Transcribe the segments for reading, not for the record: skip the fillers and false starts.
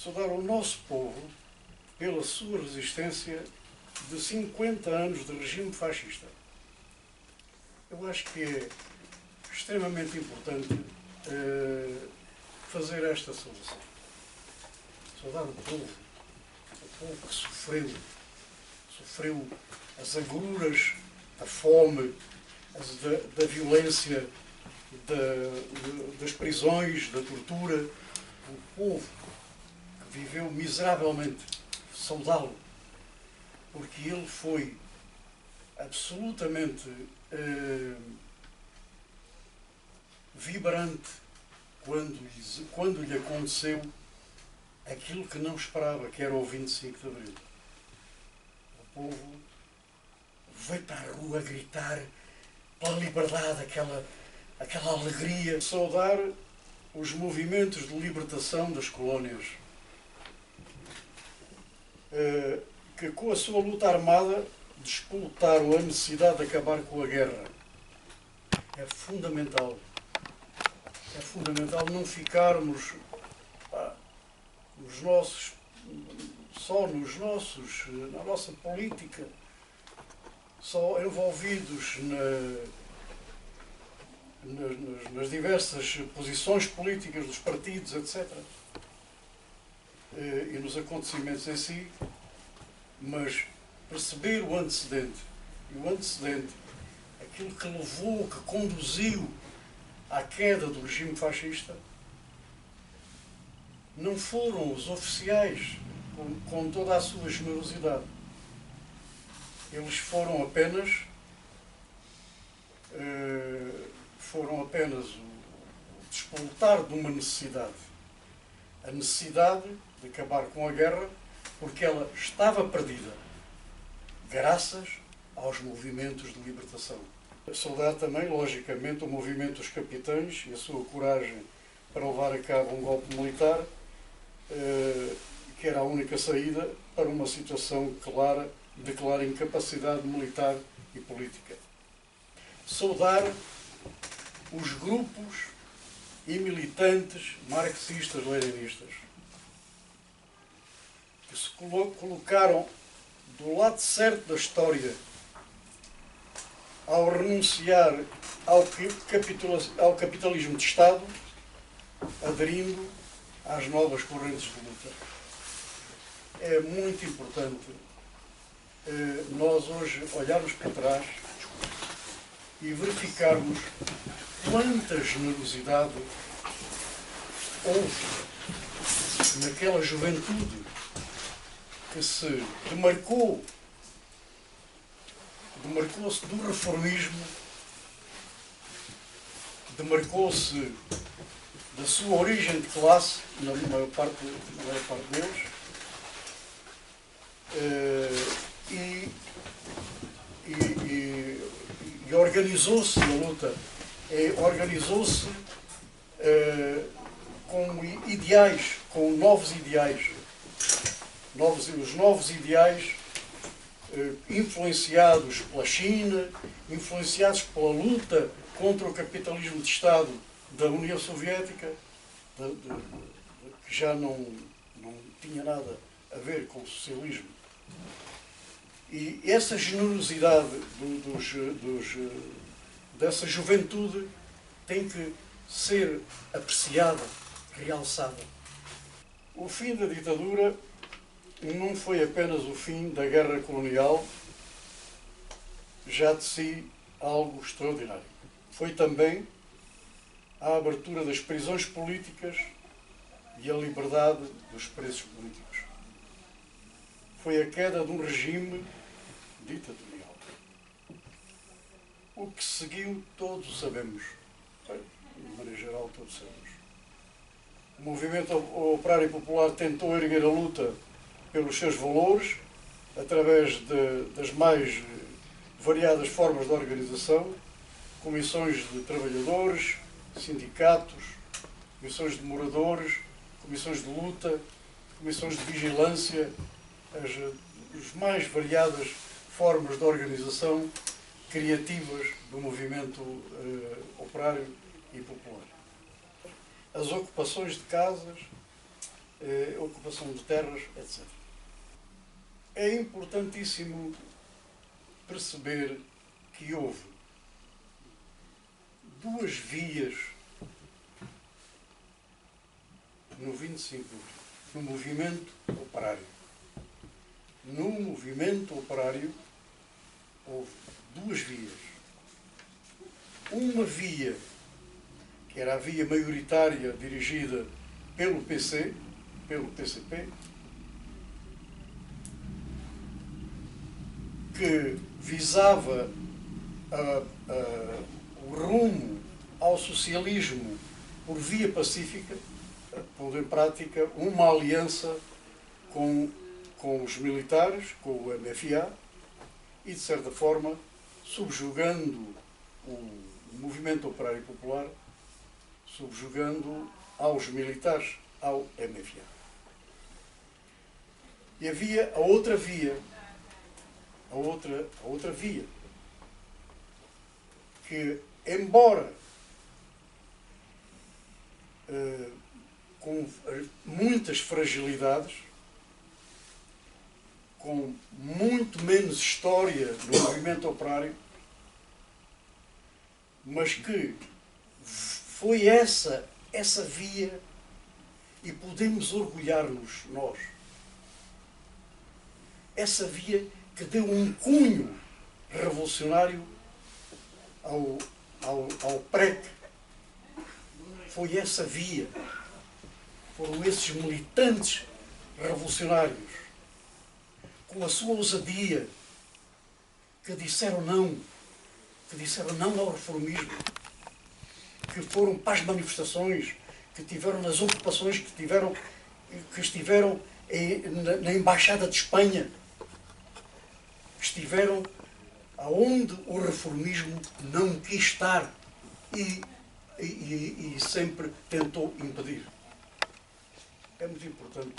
saudar o nosso povo pela sua resistência de 50 anos de regime fascista. Eu acho que é extremamente importante fazer esta saudação. Saudar o povo que sofreu as agruras, a fome, da violência, das prisões, da tortura. O povo que viveu miseravelmente, saudá-lo, porque ele foi absolutamente vibrante quando lhe aconteceu aquilo que não esperava, que era o 25 de Abril. O povo veio para a rua gritar pela liberdade, aquela alegria. Saudar os movimentos de libertação das colónias, que com a sua luta armada despoletaram a necessidade de acabar com a guerra. É fundamental não ficarmos na nossa política, só envolvidos nas diversas posições políticas dos partidos, etc. E nos acontecimentos em si, mas perceber o antecedente. E o antecedente, aquilo que levou, que conduziu à queda do regime fascista, não foram os oficiais com toda a sua generosidade. Eles foram apenas o despoletar de uma necessidade. A necessidade de acabar com a guerra, porque ela estava perdida, graças aos movimentos de libertação. Saudar também, logicamente, o movimento dos capitães e a sua coragem para levar a cabo um golpe militar, que era a única saída para uma situação clara de clara incapacidade militar e política. Saudar os grupos e militantes marxistas-leninistas que se colocaram do lado certo da história ao renunciar ao capitalismo de Estado, aderindo às novas correntes de luta. É muito importante nós hoje olharmos para trás e verificarmos quanta generosidade houve naquela juventude que se demarcou-se do reformismo, demarcou-se da sua origem de classe, na maior parte deles, e organizou-se na luta, organizou-se com ideais, com novos ideais, os novos ideais influenciados pela China, influenciados pela luta contra o capitalismo de Estado da União Soviética, que já não tinha nada a ver com o socialismo. E essa generosidade dessa juventude tem que ser apreciada, realçada. O fim da ditadura não foi apenas o fim da guerra colonial, já de si algo extraordinário. Foi também a abertura das prisões políticas e a liberdade dos presos políticos. Foi a queda de um regime ditatorial. O que seguiu, todos sabemos. De maneira geral, todos sabemos. O movimento operário popular tentou erguer a luta pelos seus valores, através das mais variadas formas de organização, comissões de trabalhadores, sindicatos, comissões de moradores, comissões de luta, comissões de vigilância, as mais variadas formas de organização criativas do movimento operário e popular. As ocupações de casas, ocupação de terras, etc. É importantíssimo perceber que houve duas vias no 25 de Abril, no movimento operário. No movimento operário houve duas vias. Uma via, que era a via maioritária dirigida pelo PC, pelo PCP, que visava o rumo ao socialismo por via pacífica, pondo em prática uma aliança com os militares, com o MFA, e, de certa forma, subjugando o movimento operário popular, subjugando aos militares, ao MFA. E havia a outra via, a outra via, que, embora com muitas fragilidades, com muito menos história no movimento operário, mas que foi essa via, e podemos orgulhar-nos nós, essa via que deu um cunho revolucionário ao PREC. Foi essa via, foram esses militantes revolucionários, com a sua ousadia, que disseram não ao reformismo, que foram para as manifestações, que tiveram nas ocupações, que estiveram na Embaixada de Espanha, que estiveram aonde o reformismo não quis estar e sempre tentou impedir. É muito importante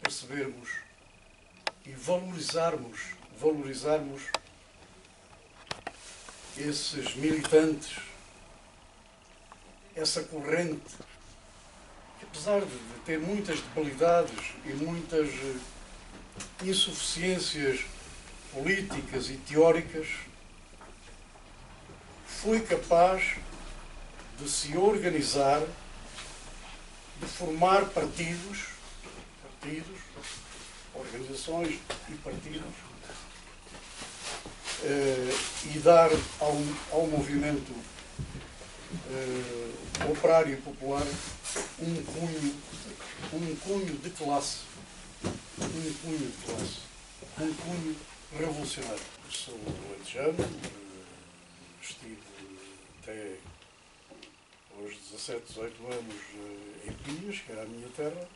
percebermos e valorizarmos esses militantes, essa corrente, que, apesar de ter muitas debilidades e muitas insuficiências políticas e teóricas, foi capaz de se organizar, de formar partidos, organizações e partidos, e dar ao movimento operário e popular um cunho de classe, um cunho revolucionário. Eu sou alentejano, estive até aos 17, 18 anos em Pias, que era a minha terra.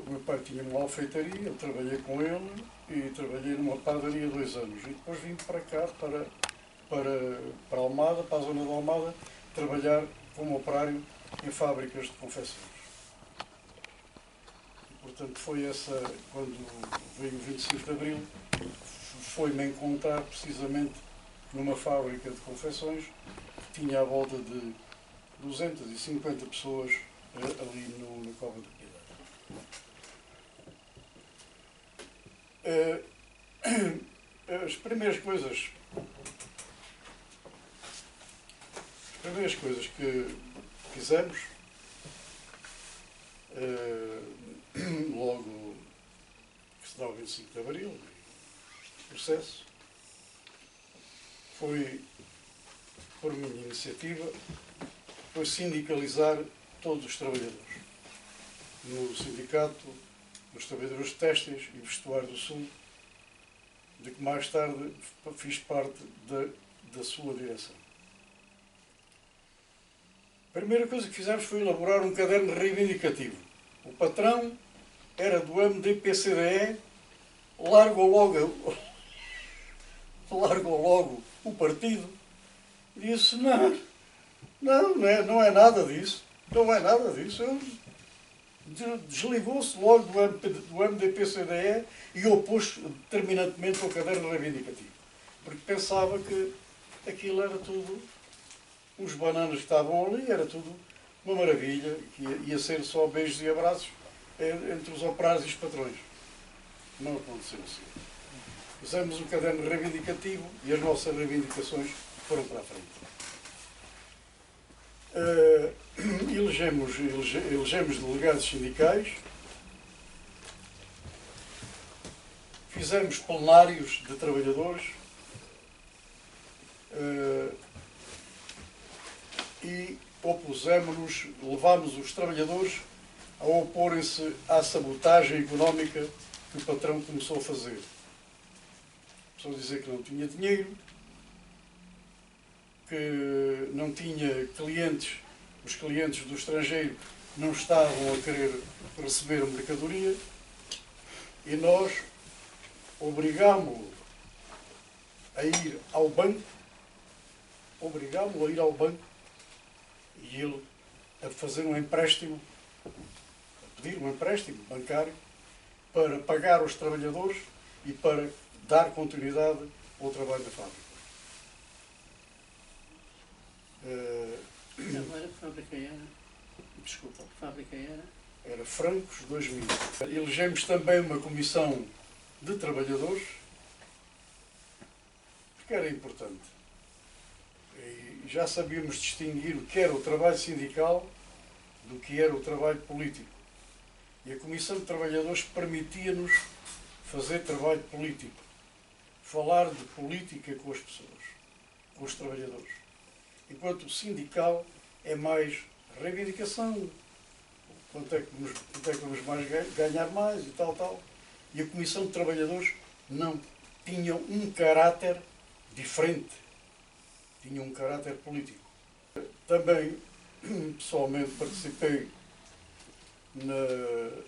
O meu pai tinha uma alfeitaria, eu trabalhei com ele e trabalhei numa padaria 2 anos. E depois vim para cá, para Almada, para a zona de Almada, trabalhar como operário em fábricas de confecções. E, portanto, foi essa, quando veio o 25 de Abril, foi-me encontrar precisamente numa fábrica de confecções que tinha à volta de 250 pessoas ali na Cova de Piedade. As primeiras coisas que fizemos, logo que se dá o 25 de Abril, o processo, foi, por minha iniciativa, foi sindicalizar todos os trabalhadores. No Sindicato dos Trabalhadores Têxteis e Vestuário do Sul, de que mais tarde fiz parte da sua direção. A primeira coisa que fizemos foi elaborar um caderno reivindicativo. O patrão era do MDP-CDE, largou logo o partido, disse não é nada disso, desligou-se logo do MDP-CDE e opôs determinantemente ao caderno reivindicativo, porque pensava que aquilo era tudo, os bananas que estavam ali, era tudo uma maravilha, que ia ser só beijos e abraços entre os operários e os patrões. Não aconteceu assim. Fizemos um caderno reivindicativo e as nossas reivindicações foram para a frente. Elegemos delegados sindicais, fizemos plenários de trabalhadores e opusemos-nos, levámos os trabalhadores a oporem-se à sabotagem económica que o patrão começou a fazer. Começou a dizer que não tinha dinheiro, que não tinha clientes, os clientes do estrangeiro não estavam a querer receber a mercadoria e nós obrigámo-lo a ir ao banco, e ele a fazer um empréstimo, a pedir um empréstimo bancário para pagar aos trabalhadores e para dar continuidade ao trabalho da fábrica. Agora a fábrica era? Desculpa. A fábrica era? Era Francos 2000. Elegemos também uma comissão de trabalhadores, porque era importante. E já sabíamos distinguir o que era o trabalho sindical do que era o trabalho político. E a comissão de trabalhadores permitia-nos fazer trabalho político, falar de política com as pessoas, com os trabalhadores. Enquanto o sindical é mais reivindicação, quanto é que vamos mais ganhar mais e tal. E a Comissão de Trabalhadores não tinha um caráter diferente, tinha um caráter político. Também, pessoalmente, participei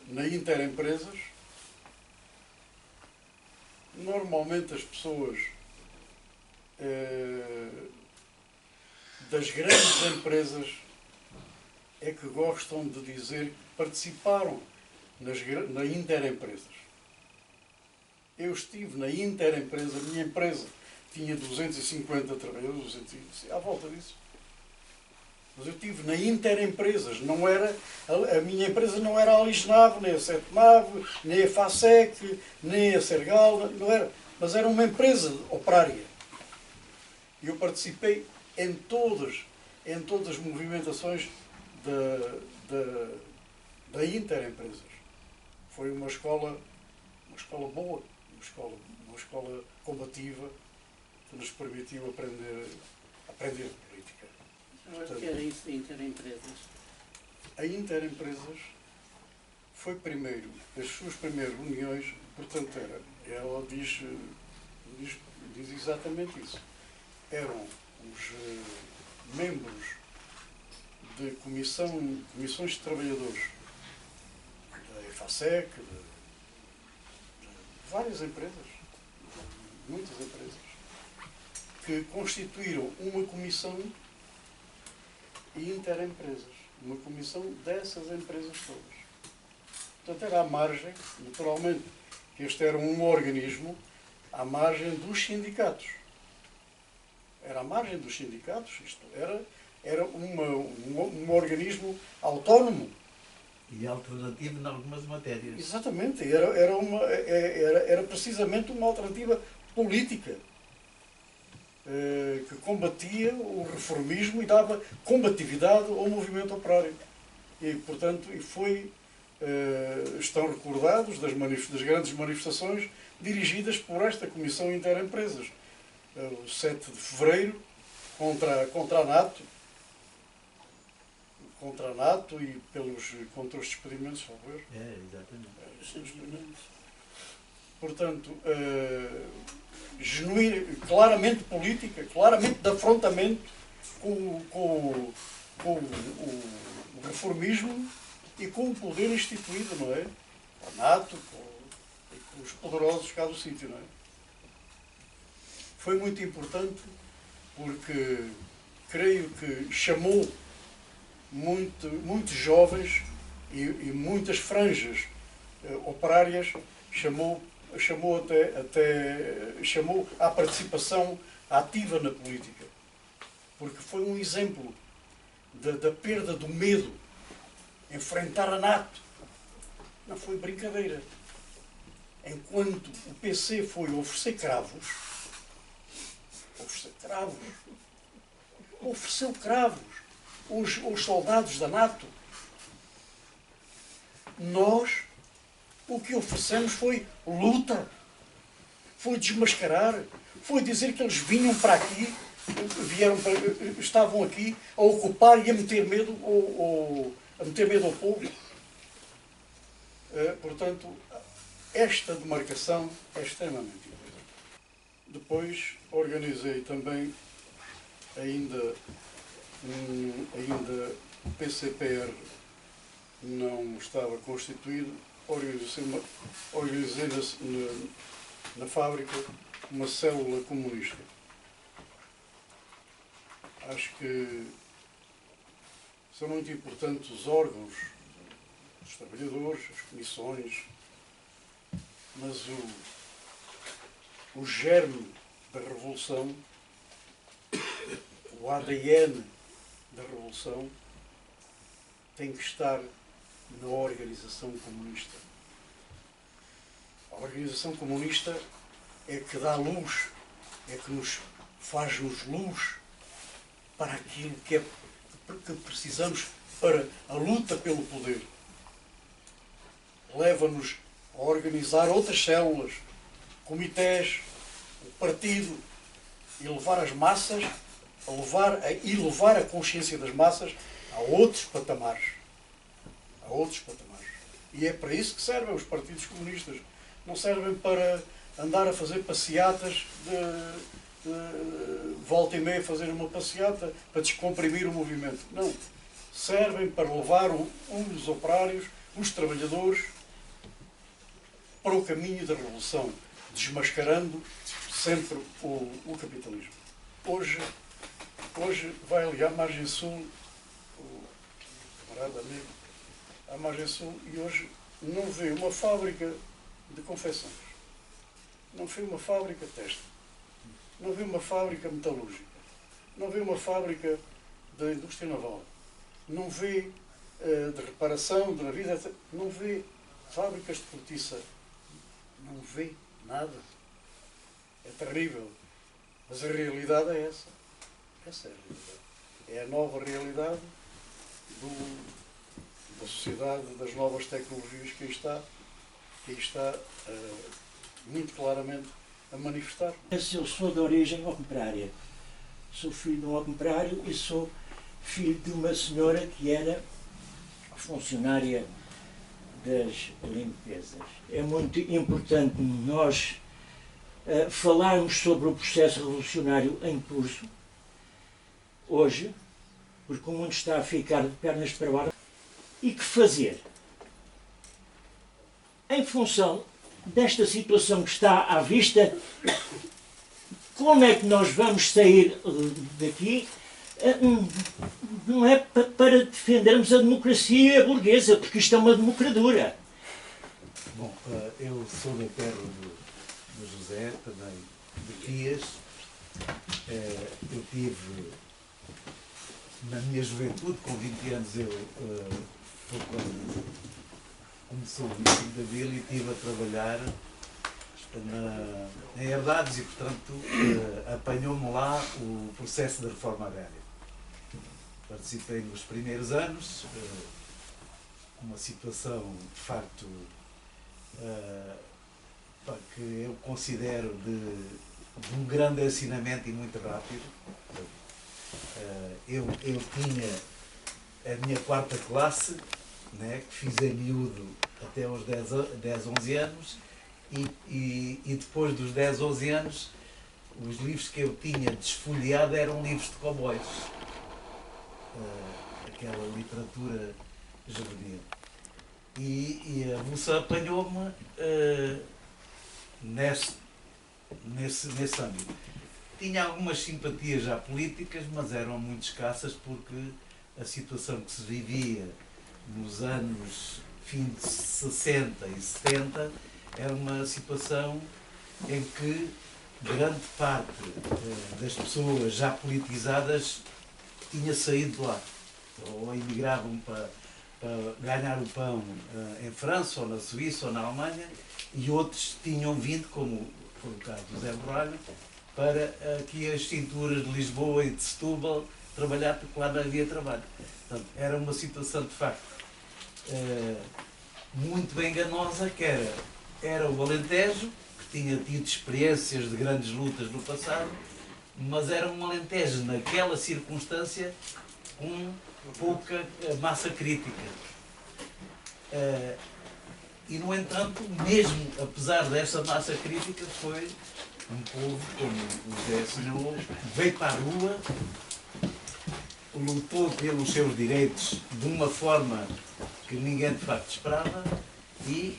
na Interempresas. Normalmente as pessoas das grandes empresas é que gostam de dizer que participaram na Interempresas. Eu estive na Interempresa, a minha empresa tinha 250 trabalhadores, à volta disso. Mas eu estive na Interempresas, não era, a minha empresa não era a Lisnave, nem a Setnave, nem a FASEC, nem a Sergal, não era, mas era uma empresa operária. E eu participei em todas as movimentações da Interempresas. Foi uma escola boa, uma escola combativa, que nos permitiu aprender política. Agora, o que era isso de Interempresas? A Interempresas foi primeiro, as suas primeiras reuniões, portanto, ela diz exatamente isso. Eram os membros de comissões de trabalhadores da EFASEC, de várias empresas, muitas empresas, que constituíram uma comissão Interempresas, uma comissão dessas empresas todas. Portanto, era à margem, naturalmente, que este era um organismo à margem dos sindicatos. Era à margem dos sindicatos, isto era um organismo autónomo. E alternativo em algumas matérias. Exatamente, era precisamente uma alternativa política que combatia o reformismo e dava combatividade ao movimento operário. E, portanto, estão recordados das grandes manifestações dirigidas por esta Comissão Interempresas. O 7 de fevereiro, contra a NATO, e contra os despedimentos, talvez. Exatamente. Portanto, genuína, claramente política, claramente de afrontamento com o reformismo e com o poder instituído, não é? Com a NATO, com os poderosos cá do sítio, não é? Foi muito importante porque creio que chamou muitos jovens e muitas franjas operárias, chamou à participação ativa na política, porque foi um exemplo da perda do medo, enfrentar a NATO. Não foi brincadeira. Enquanto o PC foi oferecer cravos, ofereceu cravos aos soldados da NATO, nós o que oferecemos foi luta, foi desmascarar, foi dizer que eles vinham para aqui, estavam aqui a ocupar e a meter medo ao povo. Portanto, esta demarcação é extremamente importante. Depois organizei também, ainda o PCPR não estava constituído, organizei na fábrica uma célula comunista. Acho que são muito importantes os órgãos dos trabalhadores, as comissões, mas o germe da revolução, o ADN da revolução, tem que estar na organização comunista. A organização comunista é que dá luz, é que nos faz-nos luz para aquilo que precisamos para a luta pelo poder. Leva-nos a organizar outras células, comitês, o partido, e levar as massas, levar a consciência das massas a outros patamares. E é para isso que servem os partidos comunistas. Não servem para andar a fazer passeatas, volta e meia fazer uma passeata para descomprimir o movimento. Não. Servem para levar os operários, os trabalhadores, para o caminho da revolução, desmascarando sempre o capitalismo. Hoje vai ali à margem sul, o camarada amigo, à margem sul, e hoje não vê uma fábrica de confecções, não vê uma fábrica têxtil, não vê uma fábrica metalúrgica, não vê uma fábrica da indústria naval, não vê de reparação, de navio, não vê fábricas de cortiça, não vê nada. É terrível. Mas a realidade é essa. Essa é a realidade. É a nova realidade da sociedade, das novas tecnologias que aí está muito claramente a manifestar. Eu sou de origem operária. Sou filho de um operário e sou filho de uma senhora que era funcionária das limpezas. É muito importante nós falarmos sobre o processo revolucionário em curso, hoje, porque o mundo está a ficar de pernas para baixo. E que fazer? Em função desta situação que está à vista, como é que nós vamos sair daqui? Não é para defendermos a democracia burguesa, porque isto é uma democratura. Bom, eu sou da terra do José, também de Quias. Eu tive, na minha juventude, com 20 anos, foi quando começou o 25 de Abril e estive a trabalhar em Herdades e, portanto, apanhou-me lá o processo da reforma agrária. Participei nos primeiros anos, uma situação, de facto, que eu considero de um grande ensinamento e muito rápido. Eu tinha a minha quarta classe, né, que fiz em miúdo até aos 10, 11 anos, e depois dos 10, 11 anos, os livros que eu tinha desfolheado eram livros de cowboys, aquela literatura juvenil. E a moça apanhou-me nesse âmbito. Tinha algumas simpatias já políticas, mas eram muito escassas, porque a situação que se vivia nos anos fim de 60 e 70 era uma situação em que grande parte das pessoas já politizadas tinha saído de lá. ou emigravam para ganhar o pão em França, ou na Suíça, ou na Alemanha, e outros tinham vindo, como foi o caso do Zé Borralho, para aqui as cinturas de Lisboa e de Setúbal trabalhar, porque lá não havia trabalho. Portanto, era uma situação, de facto, muito bem enganosa, que era o Alentejo, que tinha tido experiências de grandes lutas no passado, mas era um Alentejo, naquela circunstância, com pouca massa crítica. E, no entanto, mesmo apesar dessa massa crítica, foi um povo, como o Zé assinalou, veio para a rua, lutou pelos seus direitos de uma forma que ninguém de facto esperava e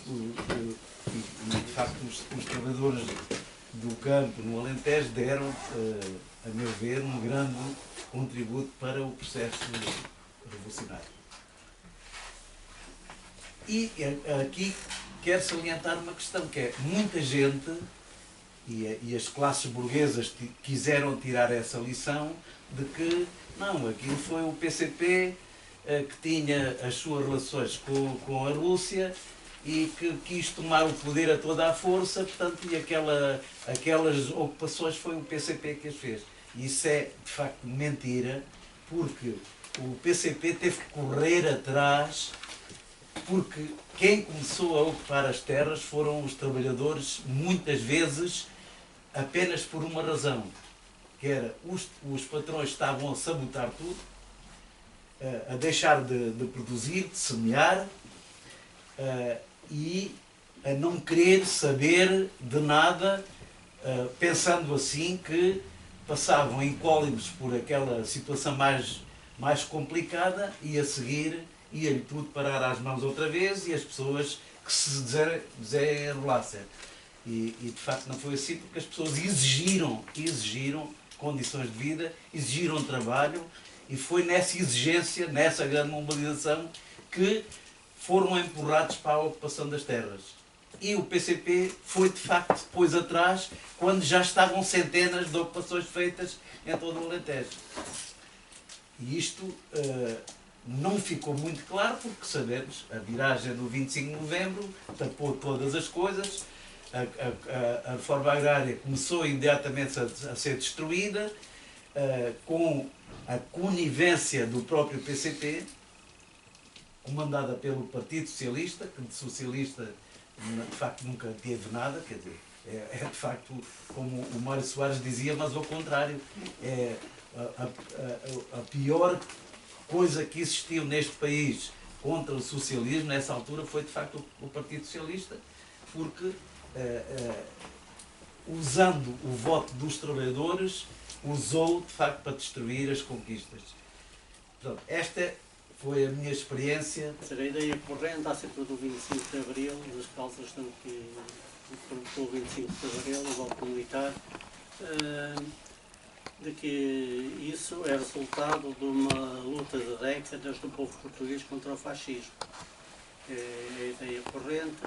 de facto os trabalhadores do campo no Alentejo deram, a meu ver, um grande contributo para o processo revolucionário. E aqui quero salientar uma questão, que é muita gente, e as classes burguesas quiseram tirar essa lição de que não, aquilo foi o PCP que tinha as suas relações com a Rússia e que quis tomar o poder a toda a força, portanto, e aquelas ocupações foi o PCP que as fez. E isso é, de facto, mentira, porque o PCP teve que correr atrás, porque quem começou a ocupar as terras foram os trabalhadores, muitas vezes, apenas por uma razão, que era os patrões estavam a sabotar tudo, a deixar de produzir, de semear, e a não querer saber de nada, pensando assim que passavam incólumes por aquela situação mais complicada e a seguir ia-lhe tudo parar às mãos outra vez e as pessoas que se desenrolassem. E de facto não foi assim, porque as pessoas exigiram condições de vida, exigiram trabalho, e foi nessa exigência, nessa grande mobilização, que foram empurrados para a ocupação das terras. E o PCP foi de facto depois atrás, quando já estavam centenas de ocupações feitas em todo o Alentejo. E isto não ficou muito claro, porque sabemos, a viragem do 25 de novembro tapou todas as coisas, a reforma agrária começou imediatamente a ser destruída, com a conivência do próprio PCP, comandada pelo Partido Socialista, que de socialista de facto nunca teve nada, quer dizer, é de facto, como o Mário Soares dizia, mas ao contrário, é a pior coisa que existiu neste país contra o socialismo nessa altura foi de facto o Partido Socialista, porque usando o voto dos trabalhadores, usou de facto para destruir as conquistas. Portanto, esta foi a minha experiência. A ideia corrente acerca do 25 de Abril, das causas que provocou o 25 de Abril, o golpe militar, de que isso é resultado de uma luta de décadas do povo português contra o fascismo. É a ideia corrente,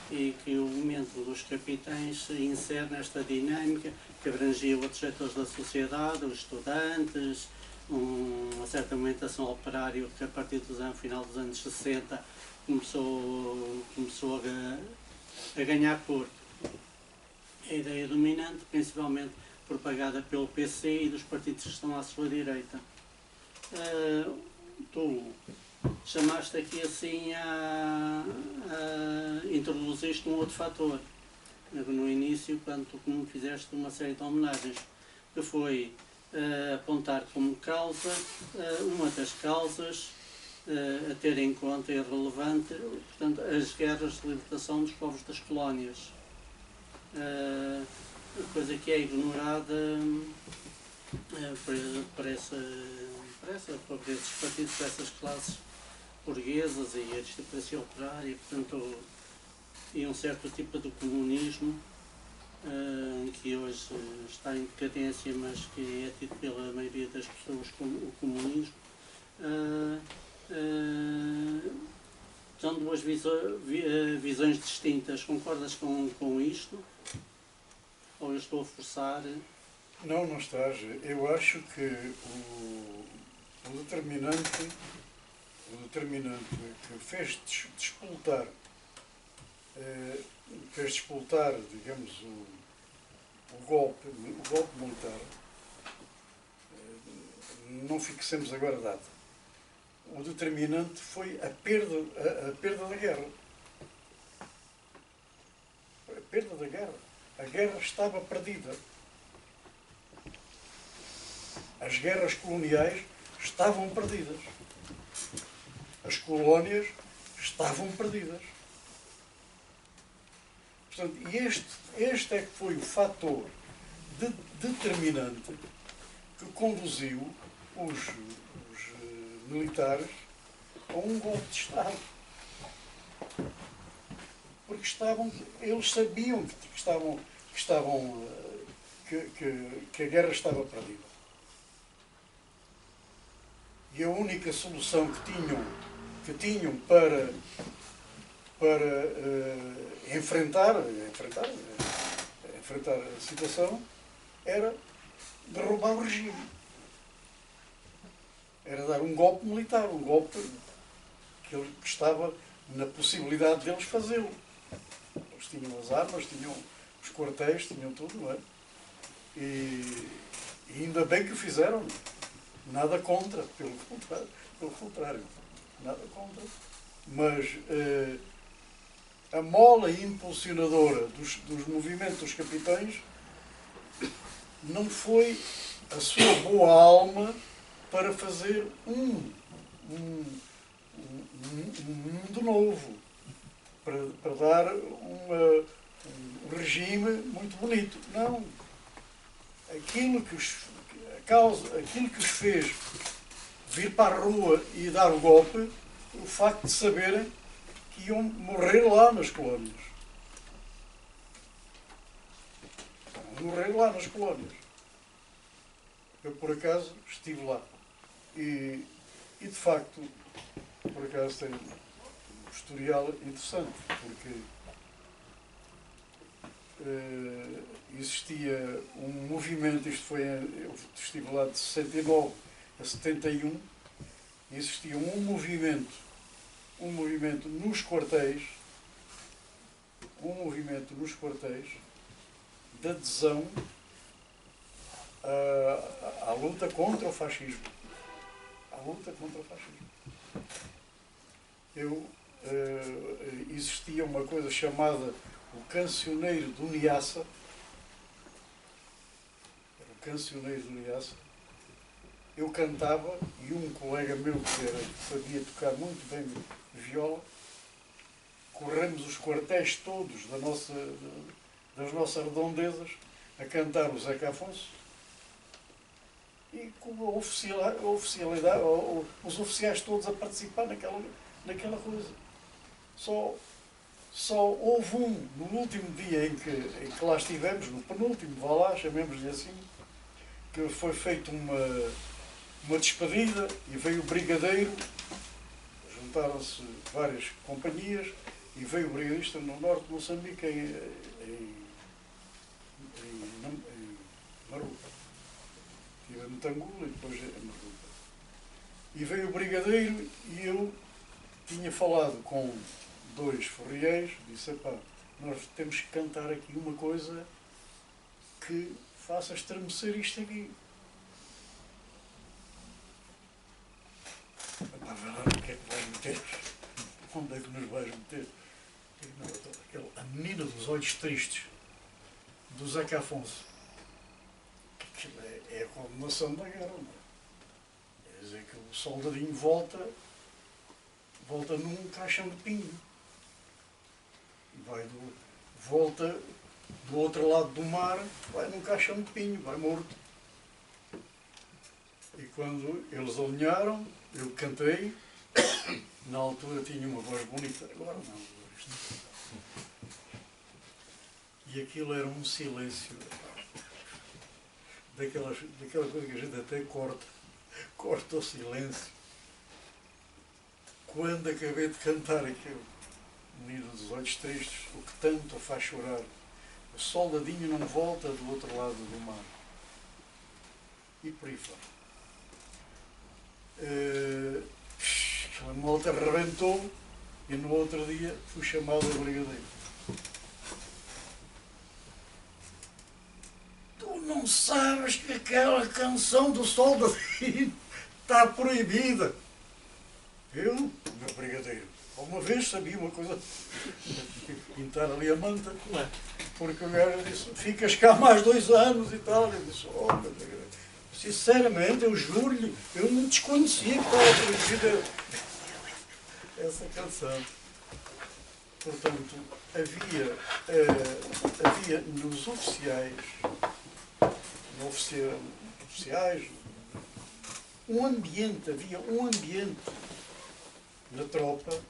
e que o movimento dos capitães se insere nesta dinâmica que abrangia outros setores da sociedade, os estudantes, uma certa movimentação operária que a partir do final dos anos 60 começou a ganhar corpo. A ideia dominante, principalmente propagada pelo PC e dos partidos que estão à sua direita. Tu chamaste aqui assim introduziste um outro fator no início, quando tu fizeste uma série de homenagens, que foi apontar como causa, uma das causas a ter em conta e relevante, portanto, as guerras de libertação dos povos das colónias. Coisa que é ignorada por esses partidos, por essas classes burguesas e a aristocracia operária, portanto, e um certo tipo de comunismo que hoje está em decadência, mas que é tido pela maioria das pessoas como o comunismo. São duas visões distintas. Concordas com isto? Ou eu estou a forçar? Não, não estás. Eu acho que o determinante que fez despoltar, digamos, o golpe militar, não fixemos agora data. O determinante foi a perda da guerra. A perda da guerra. A guerra estava perdida. As guerras coloniais estavam perdidas. As colónias estavam perdidas. Portanto, este é que foi o fator determinante que conduziu os militares a um golpe de Estado. Porque eles sabiam que a guerra estava perdida. E a única solução que tinham para enfrentar a situação era derrubar o regime. Era dar um golpe militar, um golpe que estava na possibilidade deles fazê-lo. Eles tinham as armas, tinham os quartéis, tinham tudo, não é? E ainda bem que o fizeram. Nada contra, pelo contrário. Nada contra. Mas a mola impulsionadora dos movimentos dos capitães não foi a sua boa alma para fazer um mundo novo, para dar um regime muito bonito. Não. Aquilo que os fez vir para a rua e dar o golpe, o facto de saberem que iam morrer lá nas colónias. Morrer lá nas colónias. Eu, por acaso, estive lá. E de facto, por acaso, tem um historial interessante, porque existia um movimento, eu estive lá de 69 a 71, existia um movimento nos quartéis, de adesão à luta contra o fascismo. Existia uma coisa chamada o Cancioneiro do Niassa. Era o Cancioneiro do Niassa. Eu cantava e um colega meu que sabia tocar muito bem viola, corremos os quartéis todos das nossas redondezas a cantar o Zeca Afonso, e com a oficialidade, os oficiais todos a participar naquela coisa. Só houve no último dia em que lá estivemos, no penúltimo, vá lá, chamemos-lhe assim, que foi feita uma despedida e veio o brigadeiro, juntaram-se várias companhias e veio o brigadista no norte de Moçambique, em Marupa. Estive em Tangula e depois em Marupa. E veio o brigadeiro e eu tinha falado com 2 ferrieiros, disse: epá, nós temos que cantar aqui uma coisa que faça estremecer isto aqui. Epá, vê lá o que é que vais meter? Onde é que nos vais meter? A menina dos olhos tristes, do Zeca Afonso. Aquilo é a condenação da guerra, não é? Quer dizer que o soldadinho volta num caixão de pinho. Volta do outro lado do mar, vai num caixão de pinho, vai morto. E quando eles alinharam, eu cantei, na altura tinha uma voz bonita, agora não. E aquilo era um silêncio, daquela coisa que a gente até corta o silêncio. Quando acabei de cantar aquilo, Menino dos Olhos Tristes, o que tanto a faz chorar, o soldadinho não volta do outro lado do mar. E por aí fora. A moto arrebentou e no outro dia fui chamado a brigadeiro. Tu não sabes que aquela canção do Sol da Vida está proibida. Eu, meu brigadeiro, uma vez sabia uma coisa, pintar ali a manta, porque o gajo disse, ficas cá mais 2 anos e tal. Eu disse, oh, meu brigadeiro, sinceramente, eu juro-lhe, eu não desconhecia que estava proibida essa canção. Portanto, havia nos oficiais, havia um ambiente na tropa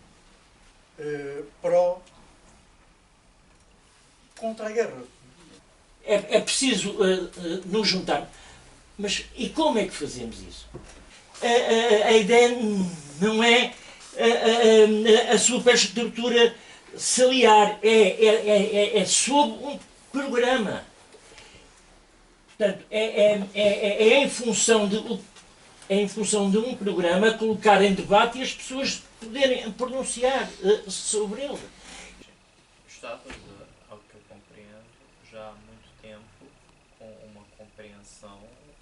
contra a guerra. É preciso nos juntar. Mas e como é que fazemos isso? A ideia não é a superestrutura saliar, é sob um programa. Portanto, é em função de um programa colocar em debate e as pessoas poderem pronunciar sobre ele. Estava, ao que eu compreendo, já há muito tempo com uma compreensão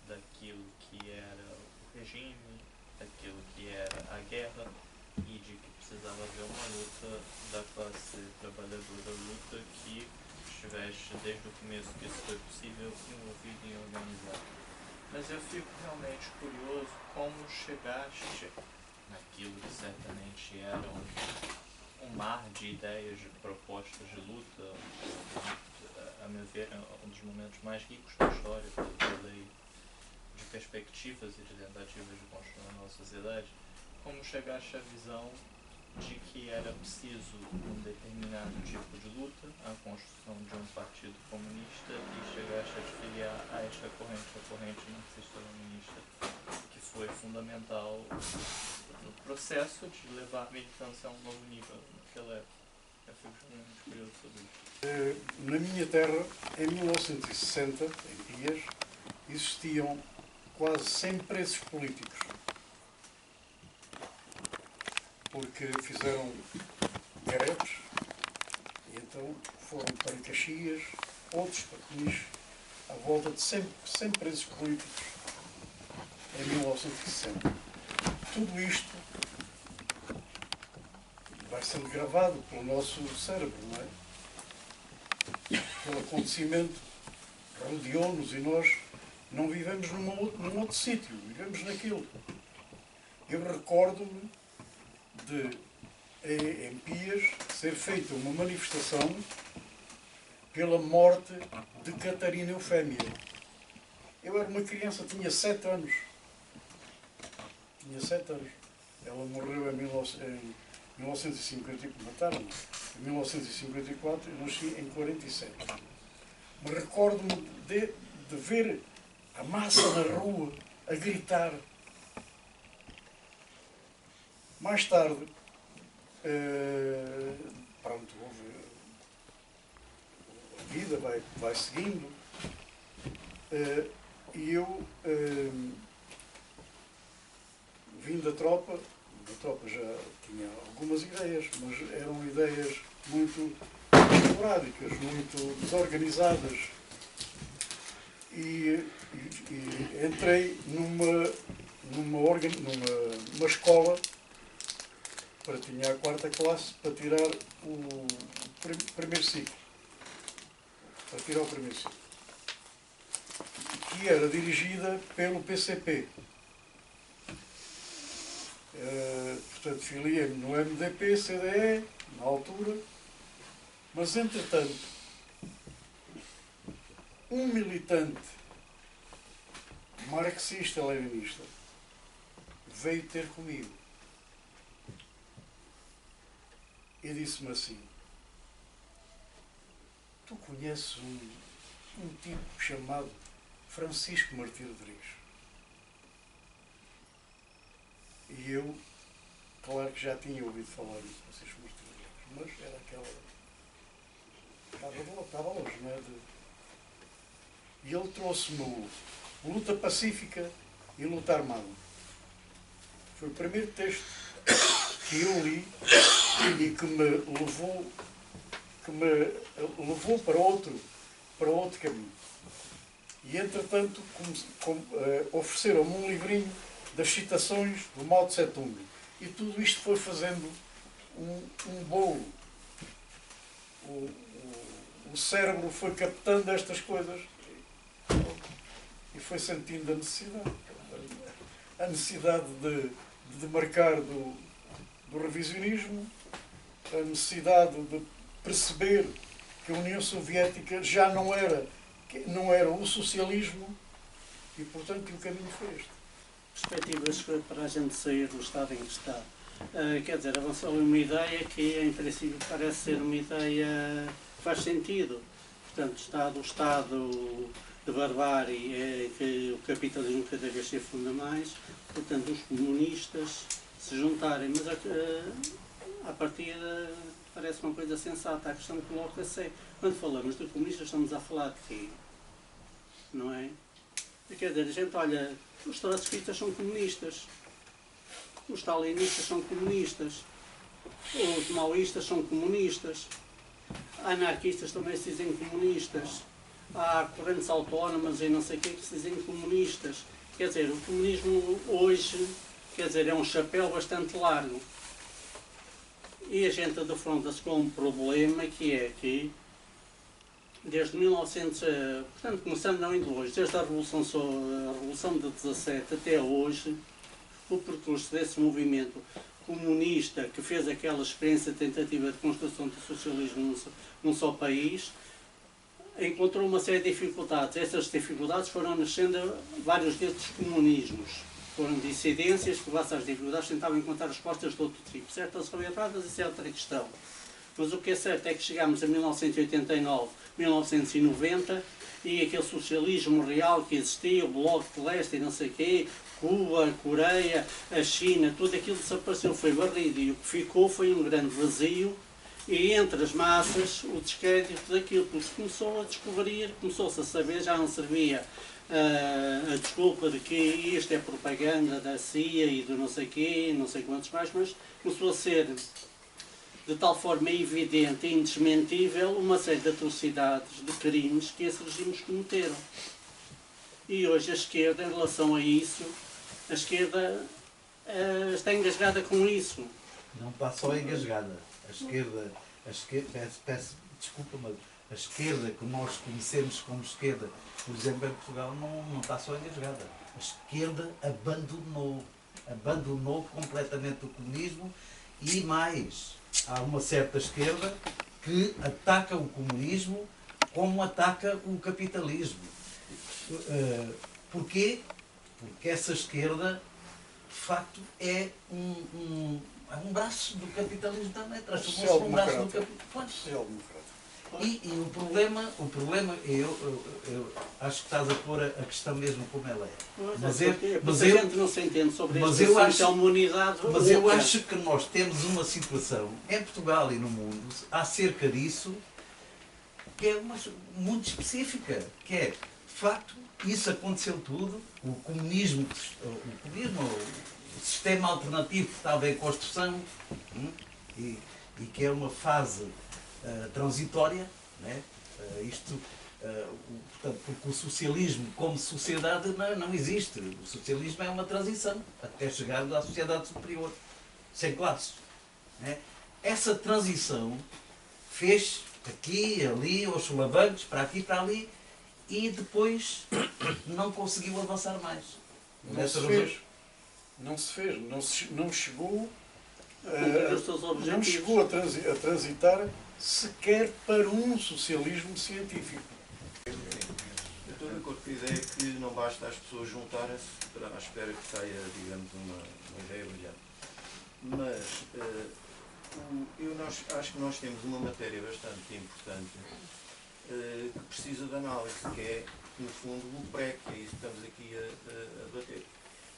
daquilo que era o regime, daquilo que era a guerra e de que precisava haver uma luta da classe trabalhadora, luta que estivesse desde o começo que isso foi possível envolvido e organizado. Mas eu fico realmente curioso como chegaste naquilo que certamente era um mar de ideias, de propostas de luta, a meu ver, é um dos momentos mais ricos da história, de perspectivas e de tentativas de construir uma nova sociedade. Como chegaste à visão de que era preciso um determinado tipo de luta, a construção de um partido comunista, e chegaste a te filiar a esta corrente, a corrente marxista-leninista, que foi fundamental no processo de levar a militância a um novo nível naquela época. Eu fico realmente curioso sobre isso. Na minha terra, em 1960, em Pias, existiam quase 100 presos políticos. Porque fizeram greves e então foram para Caxias, outros para Peniche, à volta de 100 presos políticos em 1960. Tudo isto vai sendo gravado pelo nosso cérebro, não é? O acontecimento rodeou-nos e nós não vivemos num outro sítio, vivemos naquilo. Eu recordo-me de, em Pias, ser feita uma manifestação pela morte de Catarina Eufémia. Eu era uma criança, tinha 7 anos. Tinha 7 anos. Ela morreu em 1954, mataram-me. Em 1954, eu nasci em 47. Mas recordo-me de ver a massa na rua a gritar. Mais tarde, pronto, a vida vai seguindo, e eu vim da tropa. A tropa já tinha algumas ideias, mas eram ideias muito esporádicas, muito desorganizadas. E entrei numa escola para tinha a 4ª classe para tirar o primeiro ciclo. Para tirar o primeiro ciclo. Que era dirigida pelo PCP. Portanto, filiei-me no MDP, CDE, na altura, mas entretanto, um militante marxista-leninista veio ter comigo e disse-me assim: tu conheces um tipo chamado Francisco Martírio Rodrigues? E eu, claro que já tinha ouvido falar de Francisco Martírio Rodrigues, mas era estava longe, não é? E ele trouxe-me luta pacífica e luta armada. Foi o primeiro texto que eu li e que me levou para outro caminho. E, entretanto, ofereceram-me um livrinho das citações do Mao Tse Tung. E tudo isto foi fazendo um bolo. O cérebro foi captando estas coisas e foi sentindo a necessidade. A necessidade de marcar do revisionismo, a necessidade de perceber que a União Soviética já não era o socialismo e, portanto, o caminho foi este. Perspectivas para a gente sair do estado em que está. Quer dizer, avançou uma ideia que, em princípio, parece ser uma ideia que faz sentido. Portanto, o estado de barbárie que o capitalismo cada vez se afunda mais, portanto, os comunistas se juntarem, mas à partida parece uma coisa sensata. A questão que coloca-se é, quando falamos de comunistas, estamos a falar de quê? Não é? Quer dizer, a gente olha, os trotskistas são comunistas, os stalinistas são comunistas, os maoístas são comunistas, anarquistas também se dizem comunistas, há correntes autónomas e não sei o que se dizem comunistas. Quer dizer, o comunismo hoje, quer dizer, é um chapéu bastante largo. E a gente defronta-se com um problema que é que, desde 1900, portanto, começando não indo longe, desde a Revolução de 17 até hoje, o percurso desse movimento comunista que fez aquela experiência tentativa de construção do socialismo num só país, encontrou uma série de dificuldades. Essas dificuldades foram nascendo vários destes comunismos. Foram dissidências que, graças às dificuldades, tentavam encontrar respostas de outro tipo. Certas são erradas, isso é outra questão. Mas o que é certo é que chegámos a 1989, 1990, e aquele socialismo real que existia, o Bloco de Leste e não sei o quê, Cuba, Coreia, a China, tudo aquilo desapareceu, foi varrido, e o que ficou foi um grande vazio, e entre as massas o descrédito daquilo, porque se começou a descobrir, começou-se a saber, já não servia a desculpa de que isto é propaganda da CIA e do não sei quê, não sei quantos mais, mas começou a ser de tal forma evidente e indesmentível uma série de atrocidades, de crimes que esses regimes cometeram. E hoje a esquerda, em relação a isso, a esquerda está engasgada com isso. Não está só engasgada. A esquerda, peço desculpa, mas a esquerda que nós conhecemos como esquerda, por exemplo, em Portugal, não está só engasgada. A esquerda abandonou completamente o comunismo e mais, há uma certa esquerda que ataca o comunismo como ataca o capitalismo. Porquê? Porque essa esquerda, de facto, é um braço do capitalismo também, transformou-se num braço do capitalismo. E o problema eu acho que estás a pôr a questão mesmo como ela é. Mas a gente não se entende sobre isso, é uma unidade. Mas eu acho que nós temos uma situação em Portugal e no mundo acerca disso que é muito específica, que é, de facto, isso aconteceu tudo, o comunismo, o sistema alternativo que estava em construção e que é uma fase transitória, né? Portanto, porque o socialismo como sociedade não existe. O socialismo é uma transição até chegar à sociedade superior, sem classes. Né? Essa transição fez aqui, ali, aos solavancos, para aqui, para ali, e depois não conseguiu avançar mais. Não chegou a transitar sequer para um socialismo científico. Eu estou de acordo com a ideia que não basta as pessoas juntarem-se à espera que saia, digamos, uma ideia brilhante. Mas acho que nós temos uma matéria bastante importante que precisa de análise, que é, no fundo, o pré, que é isso que estamos aqui a bater.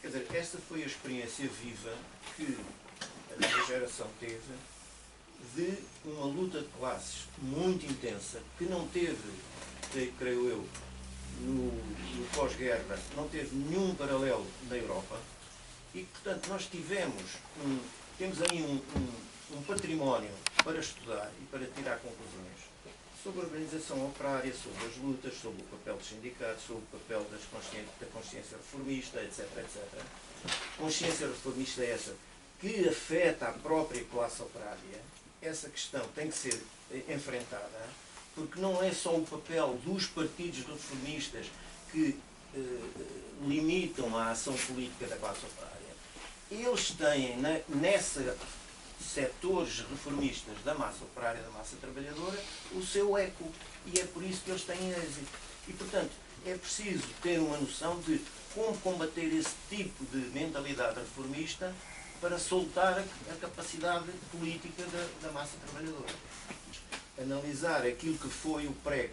Quer dizer, esta foi a experiência viva que a minha geração teve de uma luta de classes muito intensa, que não teve, creio eu, no pós-guerra, não teve nenhum paralelo na Europa E, portanto, nós temos aí um património para estudar e para tirar conclusões sobre a organização operária, sobre as lutas, sobre o papel dos sindicatos, sobre o papel da consciência reformista, etc, etc. Consciência reformista é essa que afeta a própria classe operária. Essa questão tem que ser enfrentada, porque não é só o papel dos partidos reformistas que limitam a ação política da classe operária. Eles têm, nessa setores reformistas da massa operária, da massa trabalhadora, o seu eco. E é por isso que eles têm êxito. E, portanto, é preciso ter uma noção de como combater esse tipo de mentalidade reformista para soltar a capacidade política da massa trabalhadora. Analisar aquilo que foi o PREC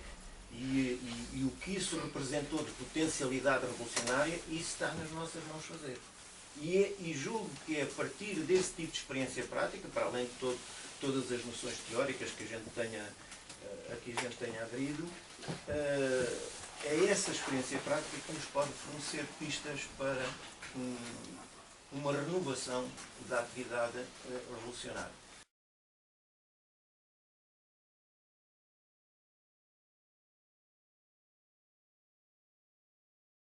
e o que isso representou de potencialidade revolucionária, isso está nas nossas mãos fazer. E julgo que é a partir desse tipo de experiência prática, para além de todas as noções teóricas que a gente tenha aderido, é essa experiência prática que nos pode fornecer pistas para uma renovação da atividade revolucionária.